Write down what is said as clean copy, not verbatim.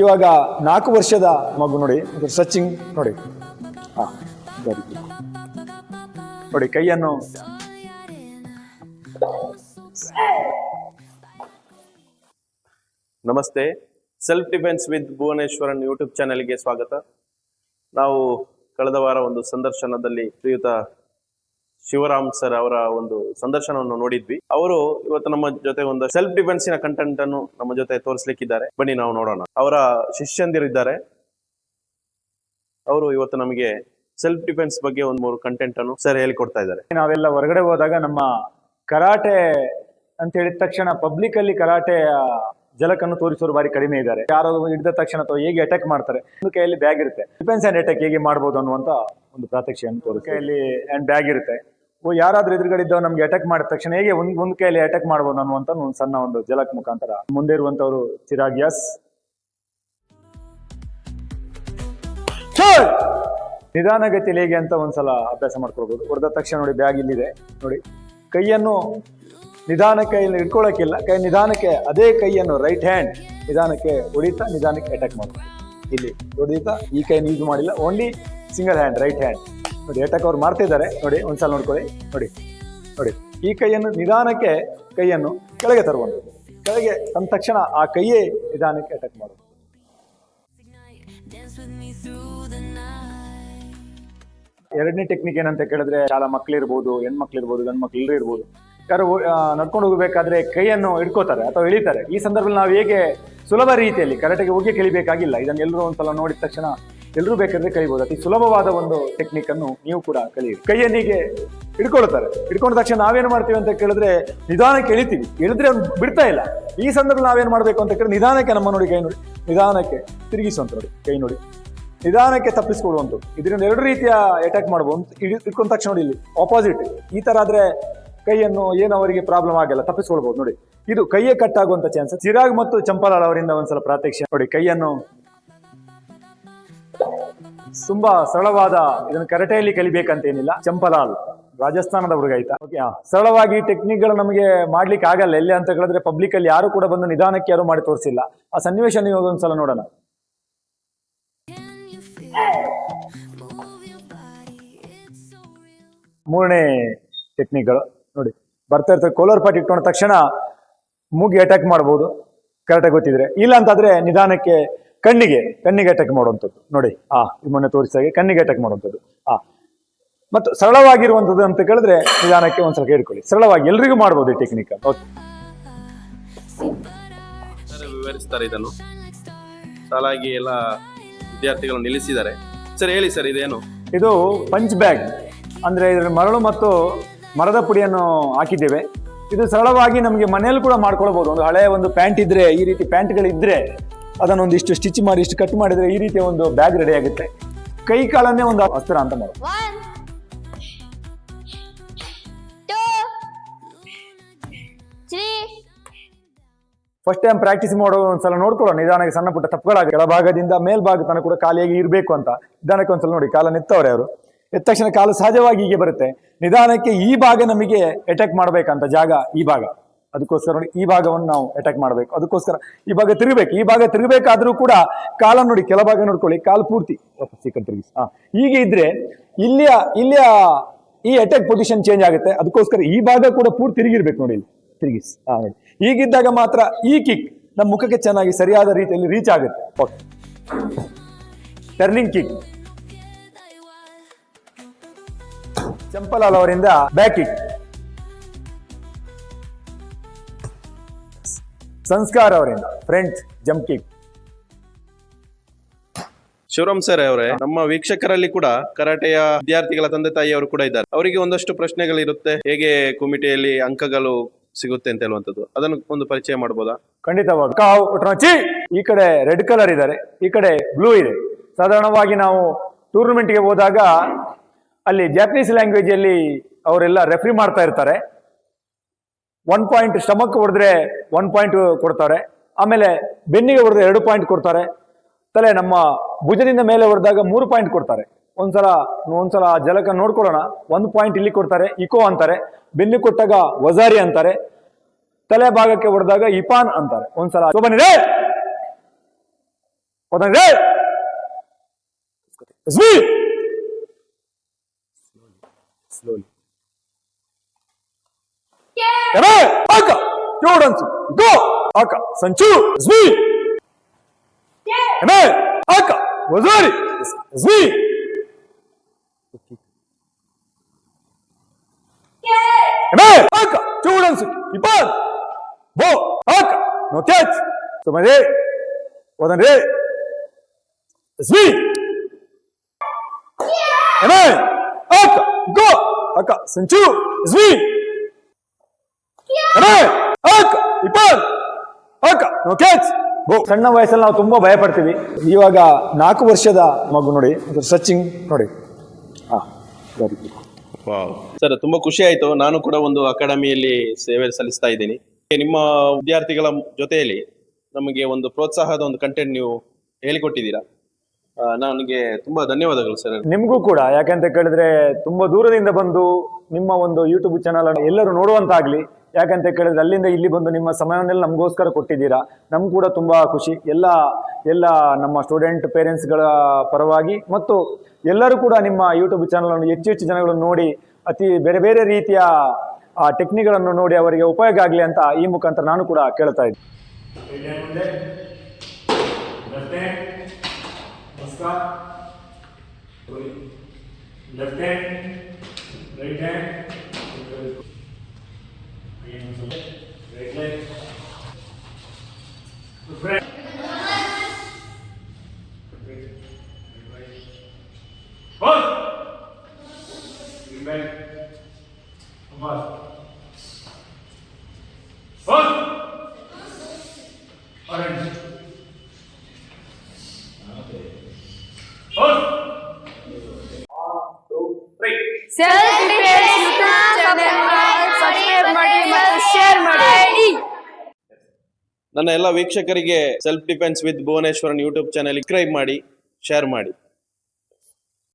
ಇವಾಗ 4 ವರ್ಷದ ಮಗು ನೋಡಿ, ಸ್ಟ್ರೆಚಿಂಗ್ ನೋಡಿ. ನೋಡಿ ಕೈಯನ್ನು ನಮಸ್ತೆ. Self defence with Bhuvaneshwaran YouTube ಚಾನೆಲ್ಗೆ ಸ್ವಾಗತ. ನಾವು ಕಳೆದ ವಾರ ಒಂದು ಸಂದರ್ಶನದಲ್ಲಿ ಶ್ರೀಯುತ ಶಿವರಾಮ್ ಸರ್ ಅವರ ಒಂದು ಸಂದರ್ಶನವನ್ನು ನೋಡಿದ್ವಿ. ಅವರು ಇವತ್ತು ನಮ್ಮ ಜೊತೆ ಒಂದು ಸೆಲ್ಫ್ ಡಿಫೆನ್ಸಿನ ಕಂಟೆಂಟ್ ಅನ್ನು ನಮ್ಮ ಜೊತೆ ತೋರಿಸ್ಲಿಕ್ಕಿದ್ದಾರೆ. ಬನ್ನಿ ನಾವು ನೋಡೋಣ. ಅವರ ಶಿಷ್ಯಂದಿರಿದ್ದಾರೆ. ಅವರು ಇವತ್ತು ನಮಗೆ ಸೆಲ್ಫ್ ಡಿಫೆನ್ಸ್ ಬಗ್ಗೆ ಒಂದು 3 ಕಂಟೆಂಟ್ ಅನ್ನು ಸರ್ ಹೇಳಿಕೊಡ್ತಾ ಇದ್ದಾರೆ. ನಾವೆಲ್ಲ ಹೊರಗಡೆ ಹೋದಾಗ ನಮ್ಮ ಕರಾಟೆ ಅಂತ ಹೇಳಿದ ತಕ್ಷಣ ಪಬ್ಲಿಕ್ ಅಲ್ಲಿ ಕರಾಟೆ ಜಲಕನ್ನು ತೋರಿಸೋರು ಬಾರಿ ಕಡಿಮೆ ಇದ್ದಾರೆ. ಯಾರೋ ಹಿಡಿದ ತಕ್ಷಣ ಅಥವಾ ಹೇಗೆ ಅಟ್ಯಾಕ್ ಮಾಡ್ತಾರೆ, ಒಂದು ಕೈಯಲ್ಲಿ ಬ್ಯಾಗ್ ಇರುತ್ತೆ, ಡಿಫೆನ್ಸ್ ಅಂಡ್ ಅಟ್ಯಾಕ್ ಹೇಗೆ ಮಾಡ್ಬೋದು ಅನ್ನುವಂತ ಒಂದು ಪ್ರಾತ್ಯಕ್ಷಿಕೆಯನ್ನು ತೋರಿಸಿ, ಕೈಯಲ್ಲಿ ಅಂಡ್ ಬ್ಯಾಗ್ ಇರುತ್ತೆ. ಯಾರಾದ್ರೂ ಎದುರುಗಡೆ ಇದ್ದವ್ ನಮ್ಗೆ ಅಟ್ಯಾಕ್ ಮಾಡಿದ ತಕ್ಷಣ ಹೇಗೆ ಒಂದ್ ಕೈಯಲ್ಲಿ ಅಟ್ಯಾಕ್ ಮಾಡ್ಬೋದು ಅನ್ನುವಂತ ಒಂದು ಸಣ್ಣ ಒಂದು ಜಲಕ್ ಮುಖಾಂತರ ಮುಂದೆ ಇರುವಂತವ್ರು ಚಿರಾಗ್ ಯಸ್. ನಿಧಾನಗತಿಯಲ್ಲಿ ಹೇಗೆ ಅಂತ ಒಂದ್ಸಲ ಅಭ್ಯಾಸ ಮಾಡ್ಕೊಳ್ಬಹುದು. ಹೊಡೆದ ತಕ್ಷಣ ನೋಡಿ ಬ್ಯಾಗ್ ಇಲ್ಲಿದೆ ನೋಡಿ, ಕೈಯನ್ನು ನಿಧಾನಕ್ಕೆ ಇಟ್ಕೊಳ್ಳೋಕ್ಕಿಲ್ಲ, ಕೈ ನಿಧಾನಕ್ಕೆ ಅದೇ ಕೈಯನ್ನು ರೈಟ್ ಹ್ಯಾಂಡ್ ನಿಧಾನಕ್ಕೆ ಹೊಡಿತಾ ನಿಧಾನಕ್ಕೆ ಅಟ್ಯಾಕ್ ಮಾಡ್ಬೋದು. ಇಲ್ಲಿ ಹೊಡಿತಾ ಈ ಕೈಯನ್ನು ಯೂಸ್ ಮಾಡಿಲ್ಲ, only single hand right hand ನೋಡಿ ಅಟ್ಯಾಕ್ ಅವ್ರು ಮಾಡ್ತಿದ್ದಾರೆ ನೋಡಿ. ಒಂದ್ಸಲ ನೋಡ್ಕೊಳ್ಳಿ ನೋಡಿ ನೋಡಿ, ಈ ಕೈಯನ್ನು ನಿಧಾನಕ್ಕೆ ಕೈಯನ್ನು ಕೆಳಗೆ ತರುವಂಥದ್ದು, ಕೆಳಗೆ ತಂದ ತಕ್ಷಣ ಆ ಕೈಯೇ ನಿಧಾನಕ್ಕೆ ಅಟ್ಯಾಕ್ ಮಾಡೋದು. ಎರಡನೇ ಟೆಕ್ನಿಕ್ ಏನಂತ ಕೇಳಿದ್ರೆ, ಶಾಲಾ ಮಕ್ಳಿರ್ಬೋದು, ಹೆಣ್ಮಕ್ಳಿರ್ಬೋದು, ಗಂಡು ಮಕ್ಳು ಎಲ್ಲರೂ ಇರ್ಬೋದು, ಯಾರು ನಡ್ಕೊಂಡು ಹೋಗಬೇಕಾದ್ರೆ ಕೈಯನ್ನು ಹಿಡ್ಕೋತಾರೆ ಅಥವಾ ಎಳಿತಾರೆ. ಈ ಸಂದರ್ಭದಲ್ಲಿ ನಾವು ಹೇಗೆ ಸುಲಭ ರೀತಿಯಲ್ಲಿ ಕರಾಟೆಗೆ ಹೋಗಿ ಕಲಿಬೇಕಾಗಿಲ್ಲ. ಇದನ್ನು ಎಲ್ಲರೂ ಒಂದ್ಸಲ ನೋಡಿದ ತಕ್ಷಣ ಎಲ್ಲರೂ ಬೇಕಾದ್ರೆ ಕಲಿಬಹುದು. ಅತಿ ಸುಲಭವಾದ ಒಂದು ಟೆಕ್ನಿಕ್ ಅನ್ನು ನೀವು ಕೂಡ ಕಲಿಯಿರಿ. ಕೈಯನ್ನಿಗೆ ಹಿಡ್ಕೊಳ್ತಾರೆ, ಹಿಡ್ಕೊಂಡ ತಕ್ಷಣ ನಾವೇನು ಮಾಡ್ತೀವಿ ಅಂತ ಕೇಳಿದ್ರೆ ನಿಧಾನಕ್ಕೆ ಎಳಿತೀವಿ, ಎಳಿದ್ರೆ ಅವ್ನು ಬಿಡ್ತಾ ಇಲ್ಲ. ಈ ಸಂದರ್ಭದಲ್ಲಿ ನಾವೇನು ಮಾಡಬೇಕು ಅಂತ ಕೇಳಿದ್ರೆ ನಿಧಾನಕ್ಕೆ ನಮ್ಮ ನೋಡಿ ಕೈ ನೋಡಿ ನಿಧಾನಕ್ಕೆ ತಿರುಗಿಸುವಂತ ನೋಡಿ, ಕೈ ನೋಡಿ ನಿಧಾನಕ್ಕೆ ತಪ್ಪಿಸ್ಕೊಡುವಂಥದ್ದು. ಇದರಿಂದ 2 ರೀತಿಯ ಅಟ್ಯಾಕ್ ಮಾಡ್ಬೋದು. ಇಟ್ಕೊಂಡ ತಕ್ಷಣ ನೋಡಿ ಇಲ್ಲಿ ಆಪೋಸಿಟ್ ಈ ತರ ಆದ್ರೆ ಕೈಯನ್ನು ಏನು ಅವರಿಗೆ ಪ್ರಾಬ್ಲಮ್ ಆಗಲ್ಲ, ತಪ್ಪಿಸ್ಕೊಳ್ಬಹುದು ನೋಡಿ. ಇದು ಕೈಯೇ ಕಟ್ ಆಗುವಂತ ಚಾನ್ಸಸ್. ಚಿರಾಗ್ ಮತ್ತು ಚಂಪಾಲಾಲ್ ಅವರಿಂದ ಒಂದ್ಸಲ ಪ್ರಾತ್ಯಕ್ಷಿಕೆ ನೋಡಿ. ಕೈಯನ್ನು ತುಂಬಾ ಸರಳವಾದ, ಇದನ್ನು ಕರಾಟೆಯಲ್ಲಿ ಕಲಿಬೇಕಂತ ಏನಿಲ್ಲ. ಚಂಪಾಲಾಲ್ ರಾಜಸ್ಥಾನದ ಹುಡುಗ ಆಯ್ತಾ. ಓಕೆ, ಸರಳವಾಗಿ ಟೆಕ್ನಿಕ್ ಗಳು ನಮಗೆ ಮಾಡ್ಲಿಕ್ಕೆ ಆಗಲ್ಲ ಎಲ್ಲಿ ಅಂತ ಹೇಳಿದ್ರೆ ಪಬ್ಲಿಕ್ ಅಲ್ಲಿ ಯಾರು ಕೂಡ ಬಂದು ನಿಧಾನಕ್ಕೆ ಯಾರು ಮಾಡಿ ತೋರಿಸಿಲ್ಲ. ಆ ಸನ್ನಿವೇಶ ನೀವು ಒಂದ್ಸಲ ನೋಡೋಣ. ಮೂರನೇ ಟೆಕ್ನಿಕ್ಗಳು ನೋಡಿ, ಬರ್ತಾ ಇರ್ತಾರೆ ಕೋಲರ್ ಪಾಟ್ ಇಟ್ಕೊಂಡ ತಕ್ಷಣ ಮೂಗಿ ಅಟ್ಯಾಕ್ ಮಾಡ್ಬೋದು ಕರಾಟೆ ಗೊತ್ತಿದ್ರೆ. ಇಲ್ಲ ಅಂತಾದ್ರೆ ನಿಧಾನಕ್ಕೆ ಕಣ್ಣಿಗೆ ಅಟ್ಯಾಕ್ ಮಾಡುವಂಥದ್ದು ನೋಡಿ. ಮೊನ್ನೆ ತೋರಿಸಿದಾಗೆ ಕಣ್ಣಿಗೆ ಅಟ್ಯಾಕ್ ಮಾಡುವಂಥದ್ದು. ಮತ್ತು ಸರಳವಾಗಿರುವಂಥದ್ದು ಅಂತ ಕೇಳಿದ್ರೆ ನಿಧಾನಕ್ಕೆ ಒಂದ್ಸಲ ಕೇಳ್ಕೊಳ್ಳಿ. ಸರಳವಾಗಿ ಎಲ್ರಿಗೂ ಮಾಡ್ಬೋದು ಈ ಟೆಕ್ನಿಕ್. ಓಕೆ, ವಿವರಿಸ್ತಾರೆ ಇದನ್ನು. ಸಾಲಾಗಿ ಎಲ್ಲ ವಿದ್ಯಾರ್ಥಿಗಳನ್ನು ನಿಲ್ಲಿಸಿದ್ದಾರೆ. ಸರ್ ಹೇಳಿ ಸರ್, ಇದೇನು? ಇದು ಪಂಚ್ ಬ್ಯಾಗ್ ಅಂದ್ರೆ ಇದರ ಮರಳು ಮತ್ತು ಮರದ ಪುಡಿಯನ್ನು ಹಾಕಿದ್ದೇವೆ. ಇದು ಸರಳವಾಗಿ ನಮಗೆ ಮನೆಯಲ್ಲಿ ಕೂಡ ಮಾಡ್ಕೊಳ್ಬಹುದು. ಒಂದು ಹಳೆಯ ಒಂದು ಪ್ಯಾಂಟ್ ಇದ್ರೆ, ಈ ರೀತಿ ಪ್ಯಾಂಟ್ಗಳಿದ್ರೆ ಅದನ್ನೊಂದು ಇಷ್ಟು ಸ್ಟಿಚ್ ಮಾಡಿ ಇಷ್ಟು ಕಟ್ ಮಾಡಿದ್ರೆ ಈ ರೀತಿಯ ಒಂದು ಬ್ಯಾಗ್ ರೆಡಿ ಆಗುತ್ತೆ. ಕೈ ಕಾಲನ್ನೇ ಒಂದು ಅಸ್ತ್ರ ಅಂತ ಮಾಡೋದು. ಫಸ್ಟ್ ಟೈಮ್ ಪ್ರಾಕ್ಟೀಸ್ ಮಾಡೋ ಒಂದ್ಸಲ ನೋಡ್ಕೊಳ್ಳೋ, ನಿಧಾನಕ್ಕೆ ಸಣ್ಣ ಪುಟ್ಟ ತಪ್ಪುಗಳಾಗ ಕೆಳಭಾಗದಿಂದ ಮೇಲ್ಭಾಗ ತನಕ ಕೂಡ ಕಾಲು ಹೇಗೆ ಇರಬೇಕು ಅಂತ ನಿಧಾನಕ್ಕೆ ಒಂದ್ಸಲ ನೋಡಿ. ಕಾಲನ್ನು ಎತ್ತವ್ರೆ ಅವರು, ಎತ್ತ ತಕ್ಷಣ ಕಾಲು ಸಹಜವಾಗಿ ಹೀಗೆ ಬರುತ್ತೆ. ನಿಧಾನಕ್ಕೆ ಈ ಭಾಗ ನಮಗೆ ಅಟ್ಯಾಕ್ ಮಾಡ್ಬೇಕಂತ ಜಾಗ ಈ ಭಾಗ, ಅದಕ್ಕೋಸ್ಕರ ನೋಡಿ ಈ ಭಾಗವನ್ನು ನಾವು ಅಟ್ಯಾಕ್ ಮಾಡಬೇಕು. ಅದಕ್ಕೋಸ್ಕರ ಈ ಭಾಗ ತಿರುಗಬೇಕು. ಈ ಭಾಗ ತಿರುಗಬೇಕಾದ್ರೂ ಕೂಡ ಕಾಲನ್ನು ನೋಡಿ ಕೆಳಭಾಗ ನೋಡ್ಕೊಳ್ಳಿ, ಕಾಲು ಪೂರ್ತಿ ವಾಪಸ್ ತಿರುಗಿಸಿ. ಹೀಗೆ ಇದ್ರೆ ಇಲ್ಲಿಯ ಈ ಅಟ್ಯಾಕ್ ಪೊಸಿಷನ್ ಚೇಂಜ್ ಆಗುತ್ತೆ. ಅದಕ್ಕೋಸ್ಕರ ಈ ಭಾಗ ಕೂಡ ಪೂರ್ತಿ ತಿರುಗಿರ್ಬೇಕು ನೋಡಿ, ಇಲ್ಲಿ ತಿರುಗಿಸಿ. ನೋಡಿ ಹೀಗಿದ್ದಾಗ ಮಾತ್ರ ಈ ಕಿಕ್ ನಮ್ಮ ಮುಖಕ್ಕೆ ಚೆನ್ನಾಗಿ ಸರಿಯಾದ ರೀತಿಯಲ್ಲಿ ರೀಚ್ ಆಗುತ್ತೆ. Okay, turning kick. ಚಂಪಾಲಾಲ್ ಅವರಿಂದ ಬ್ಯಾಕ್ ಕಿಕ್. ಸಂಸ್ಕಾರ ಅವರಿಂದ front jump kick. Shivaram sir ಅವರೇ, ನಮ್ಮ ವೀಕ್ಷಕರಲ್ಲಿ ಕೂಡ ಕರಾಟೆಯ ವಿದ್ಯಾರ್ಥಿಗಳ ತಂದೆ ತಾಯಿಯವರು ಕೂಡ ಇದ್ದಾರೆ. ಅವರಿಗೆ ಒಂದಷ್ಟು ಪ್ರಶ್ನೆಗಳಿರುತ್ತೆ, ಹೇಗೆ ಕಮಿಟಿಯಲ್ಲಿ ಅಂಕಗಳು ಸಿಗುತ್ತೆ ಅಂತ ಹೇಳುವಂಥದ್ದು. ಅದನ್ನು ಒಂದು ಪರಿಚಯ ಮಾಡಬಹುದಾ? ಖಂಡಿತವಾಗಿ. ಈ ಕಡೆ ರೆಡ್ ಕಲರ್ ಇದ್ದಾರೆ, ಈ ಕಡೆ ಬ್ಲೂ ಇದೆ. ಸಾಧಾರಣವಾಗಿ ನಾವು ಟೂರ್ನಮೆಂಟ್ಗೆ ಹೋದಾಗ ಅಲ್ಲಿ ಜಾಪನೀಸ್ ಲ್ಯಾಂಗ್ವೇಜ್ ಅಲ್ಲಿ ಅವರೆಲ್ಲ ರೆಫ್ರಿ ಮಾಡ್ತಾ ಇರ್ತಾರೆ. 1 ಪಾಯಿಂಟ್ ಸ್ಟಮಕ್ ಹೊಡೆದ್ರೆ 1 ಪಾಯಿಂಟ್ ಕೊಡ್ತಾರೆ. ಆಮೇಲೆ ಬೆನ್ನಿಗೆ ಹೊಡೆದ್ರೆ 2 ಪಾಯಿಂಟ್ ಕೊಡ್ತಾರೆ. ತಲೆ ನಮ್ಮ ಭುಜದಿಂದ ಮೇಲೆ ಹೊಡೆದಾಗ 3 ಪಾಯಿಂಟ್ ಕೊಡ್ತಾರೆ. ಒಂದ್ಸಲ ಜಲಕ ನೋಡ್ಕೊಳ್ಳೋಣ. 1 ಪಾಯಿಂಟ್ ಇಲ್ಲಿ ಕೊಡ್ತಾರೆ, ಇಕೋ ಅಂತಾರೆ. ಬೆನ್ನು ಕೊಟ್ಟಾಗ ವಜಾರಿ ಅಂತಾರೆ. ತಲೆ ಭಾಗಕ್ಕೆ ಹೊಡೆದಾಗ ಇಪಾನ್ ಅಂತಾರೆ. ಒಂದ್ಸಲ ಬನ್ನಿದೆ Open red. Speed. Slowly. Amen. Aka. Jordan. Go. Aka. Sanchu. Speed. Amen. Aka. Wazari. Speed. Amen. Aka. Jordan. Ipan. Bo. Aka. No catch. So my day. Open red. Speed. Amen. Aka. Go. Aka. Sanchu. Speed. Amen. Aka. Ipan. Aka. No catch. ಗೋ. ಸಣ್ಣ ವಯಸ್ಸಲ್ಲಿ ನಾವು ತುಂಬಾ ಭಯ ಪಡ್ತೀವಿ. ಇವಾಗ 4 ವರ್ಷದ ಮಗು ನೋಡಿ, ಸಚಿನ್ ನೋಡಿ. ಸರ್ ತುಂಬಾ ಖುಷಿ ಆಯ್ತು. ನಾನು ಕೂಡ ಒಂದು ಅಕಾಡೆಮಿಯಲ್ಲಿ ಸೇವೆ ಸಲ್ಲಿಸ್ತಾ ಇದ್ದೀನಿ. ನಿಮ್ಮ ವಿದ್ಯಾರ್ಥಿಗಳ ಜೊತೆಯಲ್ಲಿ ನಮಗೆ ಒಂದು ಪ್ರೋತ್ಸಾಹದ ಒಂದು ಕಂಟೆಂಟ್ ನೀವು ಹೇಳಿಕೊಟ್ಟಿದ್ದೀರಾ. ನನಗೆ ತುಂಬಾ ಧನ್ಯವಾದಗಳು ಸರ್. ನಿಮಗೂ ಕೂಡ, ಯಾಕಂತ ಕೇಳಿದ್ರೆ ತುಂಬಾ ದೂರದಿಂದ ಬಂದು ನಿಮ್ಮ ಒಂದು ಯೂಟ್ಯೂಬ್ ಚಾನಲ್ ಎಲ್ಲರೂ ನೋಡುವಂತಾಗ್ಲಿ. ಯಾಕಂತ ಕೇಳಿದ್ರೆ ಅಲ್ಲಿಂದ ಇಲ್ಲಿ ಬಂದು ನಿಮ್ಮ ಸಮಯವನ್ನೆಲ್ಲ ನಮಗೋಸ್ಕರ ಕೊಟ್ಟಿದ್ದೀರಾ. ನಮ್ಗೆ ಕೂಡ ತುಂಬಾ ಖುಷಿ. ಎಲ್ಲ ನಮ್ಮ ಸ್ಟೂಡೆಂಟ್ ಪೇರೆಂಟ್ಸ್ಗಳ ಪರವಾಗಿ ಮತ್ತು ಎಲ್ಲರೂ ಕೂಡ ನಿಮ್ಮ ಯೂಟ್ಯೂಬ್ ಚಾನಲ್ ಅನ್ನು ಹೆಚ್ಚು ಜನಗಳನ್ನು ನೋಡಿ ಅತಿ ಬೇರೆ ಬೇರೆ ರೀತಿಯ ಟೆಕ್ನಿಕ್ಗಳನ್ನು ನೋಡಿ ಅವರಿಗೆ ಉಪಯೋಗ ಆಗಲಿ ಅಂತ ಈ ಮುಖಾಂತರ ನಾನು ಕೂಡ ಕೇಳ್ತಾ ಇದ್ದೀನಿ. Left hand, right hand, right leg, right. Hold. Bring back. Come on. Hold. Orange. Okay. Hold. Self defence subscribe ಮಾಡಿ ಮತ್ತು ಶೇರ್ ಮಾಡಿ. ನನ್ನ ಎಲ್ಲ ವೀಕ್ಷಕರಿಗೆ self defence with Bhuvaneshwaran YouTube channel subscribe ಮಾಡಿ, ಶೇರ್ ಮಾಡಿ.